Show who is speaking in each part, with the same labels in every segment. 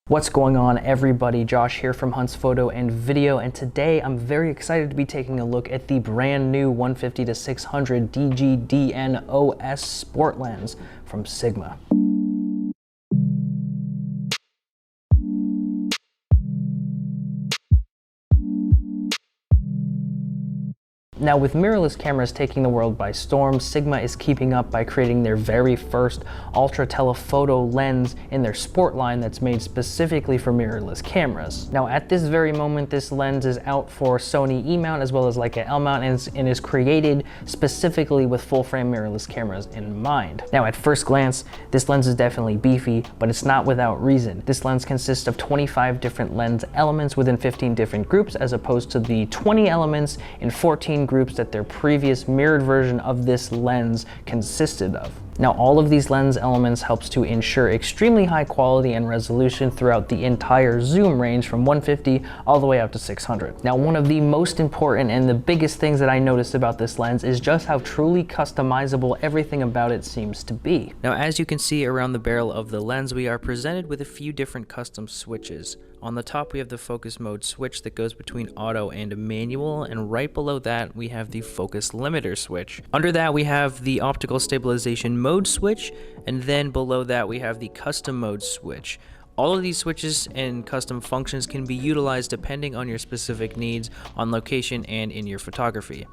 Speaker 1: What's going on, everybody? Josh here from Hunt's Photo and Video, and today I'm very excited to be taking a look at the brand new 150-600 DGDN-OS Sport Lens from Sigma. Now, with mirrorless cameras taking the world by storm, Sigma is keeping up by creating their very first ultra telephoto lens in their sport line that's made specifically for mirrorless cameras. Now, at this very moment, this lens is out for Sony Mount as well as Leica L-mount and is created specifically with full-frame mirrorless cameras in mind. Now, at first glance, this lens is definitely beefy, but it's not without reason. This lens consists of 25 different lens elements within 15 different groups, as opposed to the 20 elements in 14 groups that their previous mirrored version of this lens consisted of. Now, all of these lens elements helps to ensure extremely high quality and resolution throughout the entire zoom range from 150 all the way out to 600. Now, one of the most important and the biggest things that I noticed about this lens is just how truly customizable everything about it seems to be. Now, as you can see around the barrel of the lens, we are presented with a few different custom switches. On the top, we have the focus mode switch that goes between auto and manual, and right below that, we have the focus limiter switch. Under that, we have the optical stabilization mode switch, and then below that, we have the custom mode switch. All of these switches and custom functions can be utilized depending on your specific needs on location and in your photography.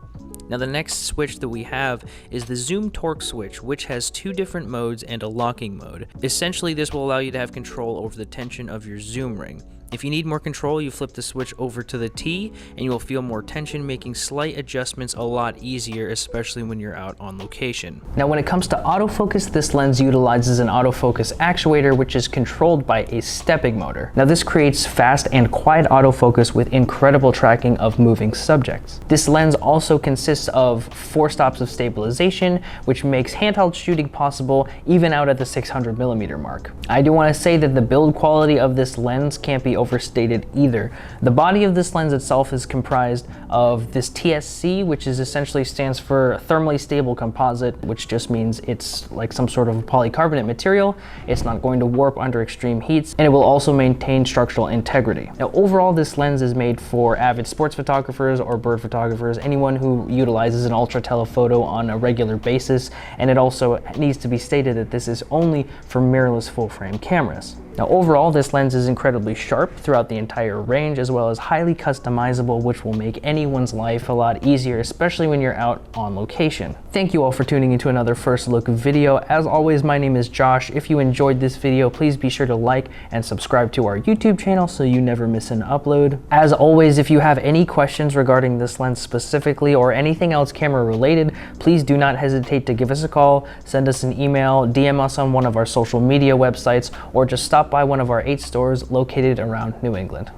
Speaker 1: Now, the next switch that we have is the zoom torque switch, which has two different modes and a locking mode. Essentially, this will allow you to have control over the tension of your zoom ring. If you need more control, you flip the switch over to the T and you will feel more tension, making slight adjustments a lot easier, especially when you're out on location. Now, when it comes to autofocus, this lens utilizes an autofocus actuator, which is controlled by a stepping motor. Now, this creates fast and quiet autofocus with incredible tracking of moving subjects. This lens also consists of 4 stops of stabilization, which makes handheld shooting possible even out at the 600mm mark. I do want to say that the build quality of this lens can't be overstated either. The body of this lens itself is comprised of this TSC, which is essentially stands for thermally stable composite, which just means it's like some sort of polycarbonate material. It's not going to warp under extreme heats, and it will also maintain structural integrity. Now, overall, this lens is made for avid sports photographers or bird photographers, anyone who utilizes an ultra telephoto on a regular basis, and it also needs to be stated that this is only for mirrorless full-frame cameras. Now, overall, this lens is incredibly sharp throughout the entire range, as well as highly customizable, which will make anyone's life a lot easier, especially when you're out on location. Thank you all for tuning into another first look video. As always, my name is Josh. If you enjoyed this video, please be sure to like and subscribe to our YouTube channel so you never miss an upload. As always, if you have any questions regarding this lens specifically or anything else camera related, please do not hesitate to give us a call, send us an email, DM us on one of our social media websites, or just stop by one of our 8 stores located around New England.